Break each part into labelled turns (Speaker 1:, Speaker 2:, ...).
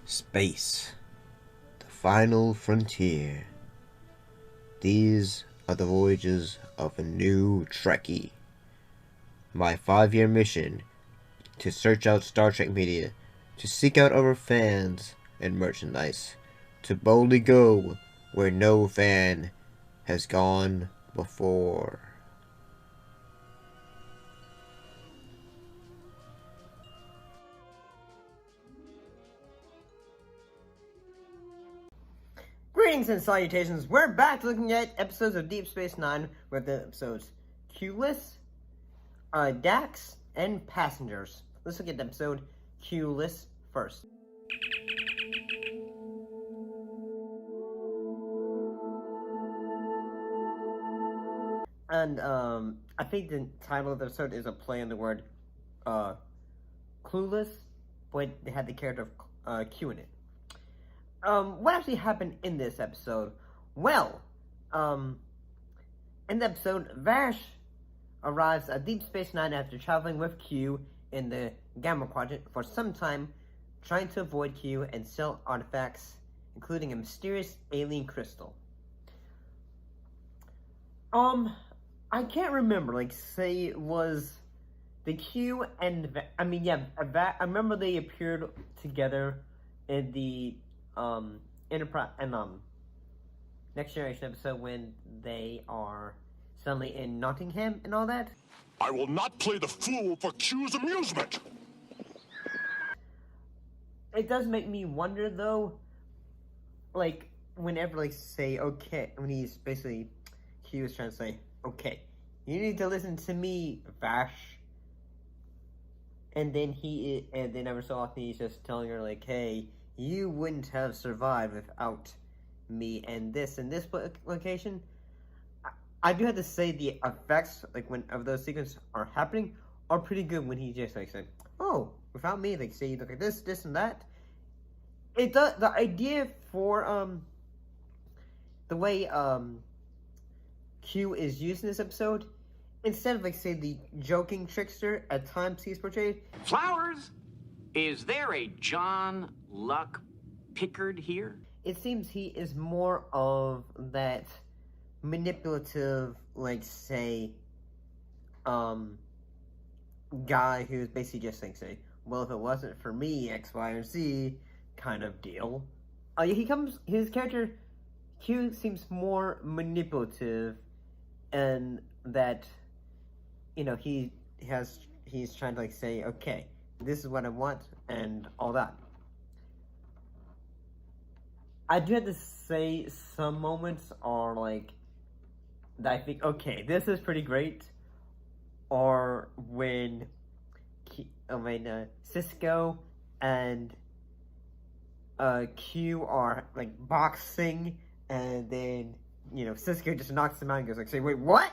Speaker 1: Space, the final frontier. These are the voyages of a new Trekkie. My 5-year mission to search out Star Trek media, to seek out our fans and merchandise, to boldly go where no fan has gone before.
Speaker 2: Greetings and salutations. We're back looking at episodes of Deep Space Nine with the episodes Q-less, Dax, and Passengers. Let's look at episode Q-less first. And I think the title of the episode is a play on the word clueless, but they had the character of Q in it. What actually happened in this episode? Well, in the episode, Vash arrives at Deep Space Nine after traveling with Q in the Gamma Quadrant for some time, trying to avoid Q and steal artifacts, including a mysterious alien crystal. I can't remember, say, it was the Q and, I remember they appeared together in the Enterprise and Next Generation episode when they are suddenly in Nottingham and all that.
Speaker 3: I will not play the fool for Q's amusement.
Speaker 2: It does make me wonder though, whenever say okay, when he's basically Q is trying to say okay, you need to listen to me, Vash. And then every so often he's just telling her hey, you wouldn't have survived without me and this location. I do have to say the effects, when of those sequences are happening, are pretty good when he just said, oh, without me, say you look like this and that. It does, the idea for the way Q is used in this episode, instead of say the joking trickster at times he's portrayed.
Speaker 4: Flowers? Is there a John Luck Pickard here?
Speaker 2: It seems he is more of that manipulative, guy who's basically just say, well, if it wasn't for me, X, Y, or Z kind of deal. His character, Q, seems more manipulative, and that, he's trying to say, okay, this is what I want, and all that. I do have to say some moments are that I think, okay, this is pretty great. Or when Cisco and Q are boxing, and then Cisco just knocks him out and goes say, wait, what?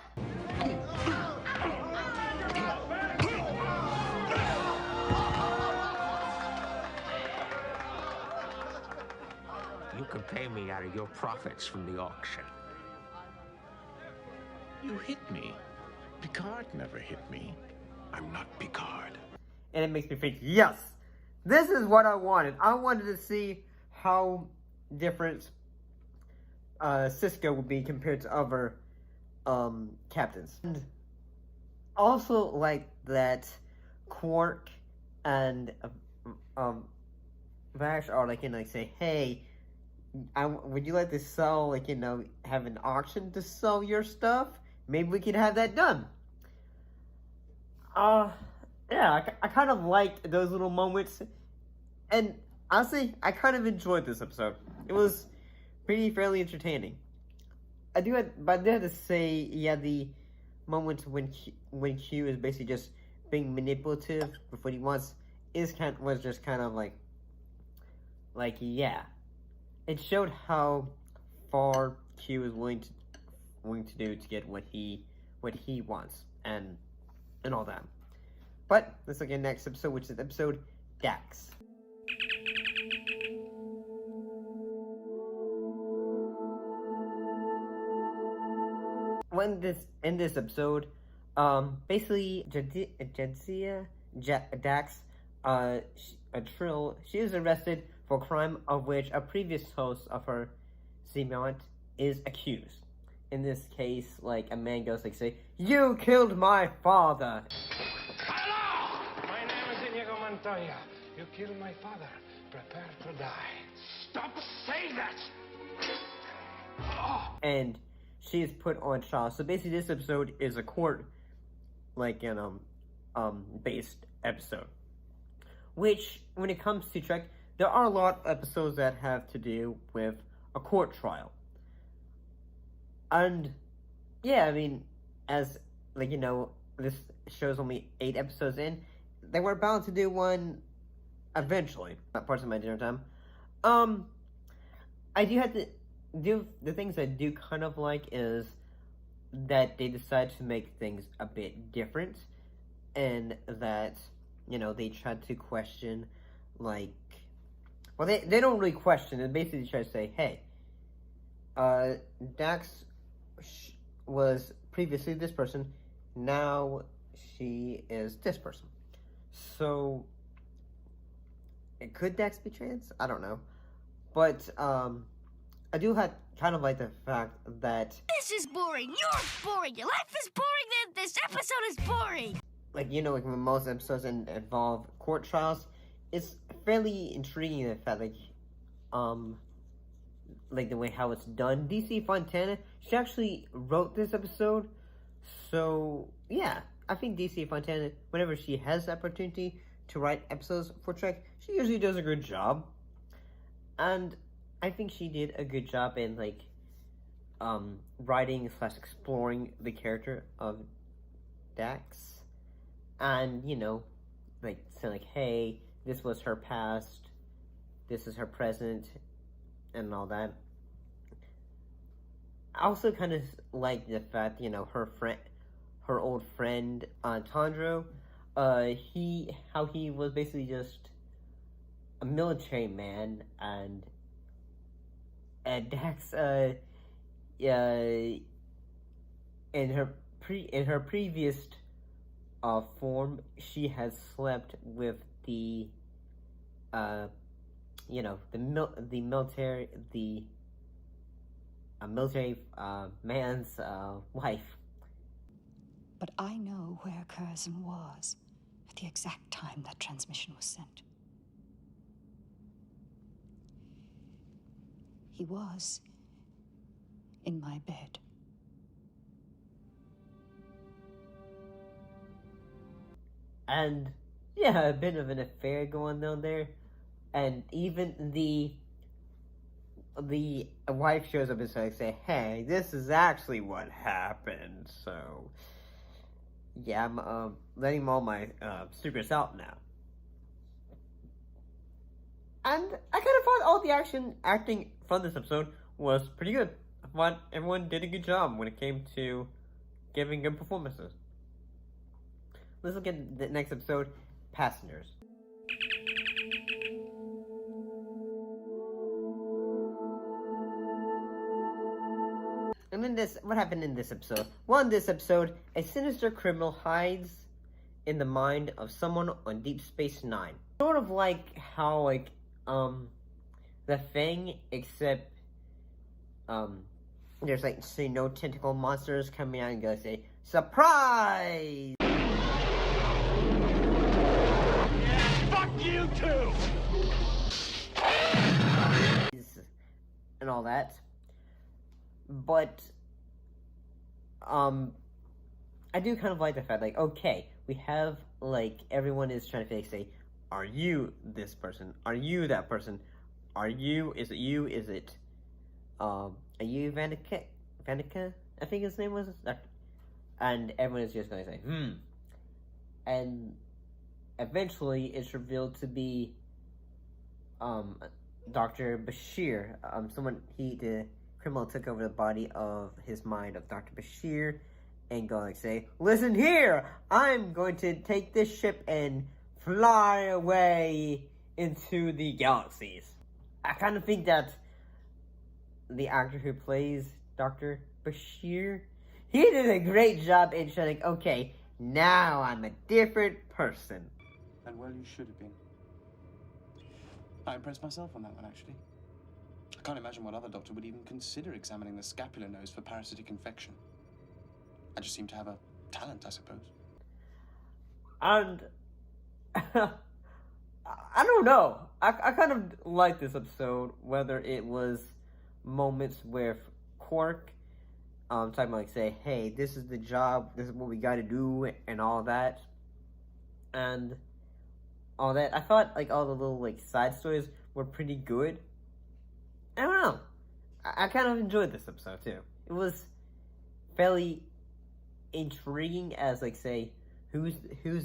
Speaker 5: You can pay me out of your profits from the auction.
Speaker 3: You hit me. Picard never hit me. I'm not Picard.
Speaker 2: And it makes me think, yes, this is what I wanted. I wanted to see how different Cisco would be compared to other captains. And also that Quark and Vash are say, hey, would you like to sell, have an auction to sell your stuff? Maybe we can have that done. Yeah, I kind of liked those little moments. And honestly, I kind of enjoyed this episode. It was fairly entertaining. I do have to say, yeah, the moments when Q is basically just being manipulative with what he wants was just kind of yeah. It showed how far Q is willing to do to get what he wants and all that. But let's look at the next episode, which is episode Dax. In this episode, basically Dax, a Trill, she is arrested for a crime of which a previous host of her segment is accused. In this case, like, a man goes like, say, "You killed my father!"
Speaker 6: Hello! My name is Inigo Montoya. You killed my father. Prepare to die. Stop saying that! Oh.
Speaker 2: And she is put on trial. So basically this episode is a court, like, based episode. Which, when it comes to Trek, there are a lot of episodes that have to do with a court trial. And, yeah, I mean, as, like, you know, this show's only 8 episodes in, they were bound to do one eventually. Not parts of my dinner time. I do have to do, the things I do kind of like is that they decide to make things a bit different, and that, you know, they try to question, like, well, they don't really question, they basically try to say, hey, Dax was previously this person, now she is this person. So, could Dax be trans? I don't know. But, I do have kind of like the fact that...
Speaker 7: This is boring! You're boring! Your life is boring! This episode is boring!
Speaker 2: Like, you know, like when most episodes involve court trials, it's fairly intriguing the fact, like the way how it's done. DC Fontana, she actually wrote this episode, so yeah, I think DC Fontana, whenever she has the opportunity to write episodes for Trek, she usually does a good job, and I think she did a good job in, like, writing / exploring the character of Dax. And, you know, like, saying, like, hey, this was her past, this is her present, and all that. I also kind of like the fact, you know, her old friend, Tandro, how he was basically just a military man, and Dax, in her previous form, she has slept with the, you know, the military man's wife.
Speaker 8: But I know where Curzon was at the exact time that transmission was sent. He was in my bed.
Speaker 2: And, yeah, a bit of an affair going on there. And even the wife shows up and say, hey, this is actually what happened. So, yeah, I'm letting all my secrets out now. And I kind of thought all the acting from this episode was pretty good. I thought everyone did a good job when it came to giving good performances. Let's look at the next episode, Passengers. And in this, what happened in this episode? Well, in this episode, a sinister criminal hides in the mind of someone on Deep Space Nine. Sort of like how, like, the Thing, except, there's, like, say, no tentacle monsters coming out and go say, surprise!
Speaker 6: Fuck you too!
Speaker 2: And all that. But, I do kind of like the fact, like, okay, we have, like, everyone is trying to say, are you this person? Are you that person? Are you, is it you? Is it, are you Vanica? I think his name was? And everyone is just going to say, And eventually it's revealed to be, Dr. Bashir. The criminal took over the body of his mind of Dr. Bashir and going to say, listen here, I'm going to take this ship and fly away into the galaxies. I kind of think that the actor who plays Dr. Bashir, he did a great job in showing, okay, now I'm a different person.
Speaker 9: And well, you should have been. I impressed myself on that one, actually. I can't imagine what other doctor would even consider examining the scapular nose for parasitic infection. I just seem to have a talent, I suppose.
Speaker 2: And I don't know. I kind of like this episode, whether it was moments where Quark talking about, like, say, hey, this is the job, this is what we got to do, and all that, and all that. I thought, like, all the little, like, side stories were pretty good. I don't know. I kind of enjoyed this episode too. It was fairly intriguing as, like, say, who's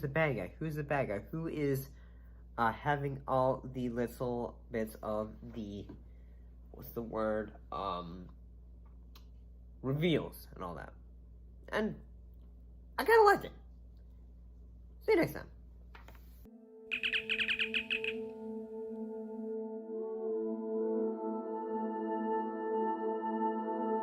Speaker 2: the bad guy? Who's the bad guy? Who is having all the little bits of the, what's the word, reveals and all that. And I kind of liked it. See you next time.